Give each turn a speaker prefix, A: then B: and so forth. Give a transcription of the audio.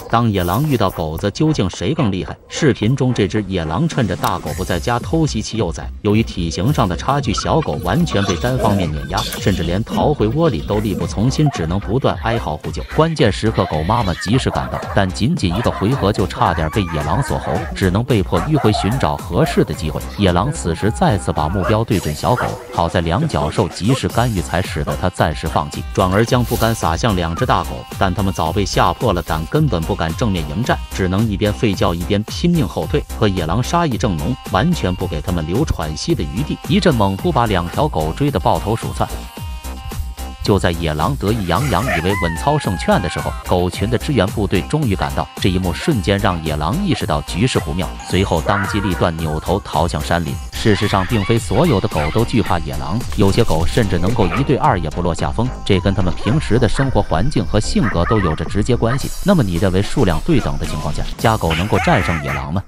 A: 当野狼遇到狗子，究竟谁更厉害？视频中这只野狼趁着大狗不在家偷袭其幼崽，由于体型上的差距，小狗完全被单方面碾压，甚至连逃回窝里都力不从心，只能不断哀嚎呼救。关键时刻，狗妈妈及时赶到，但仅仅一个回合就差点被野狼锁喉，只能被迫迂回寻找合适的机会。野狼此时再次把目标对准小狗，好在两脚兽及时干预，才使得它暂时放弃，转而将不甘撒向两只大狗，但它们早被吓破了胆，根本不敢正面迎战，只能一边吠叫一边拼命后退。可野狼杀意正浓，完全不给他们留喘息的余地，一阵猛扑把两条狗追得抱头鼠窜。就在野狼得意洋洋以为稳操胜券的时候，狗群的支援部队终于赶到。这一幕瞬间让野狼意识到局势不妙，随后当机立断扭头逃向山林。事实上，并非所有的狗都惧怕野狼，有些狗甚至能够1对2也不落下风，这跟它们平时的生活环境和性格都有着直接关系。那么你认为数量对等的情况下，家狗能够战胜野狼吗？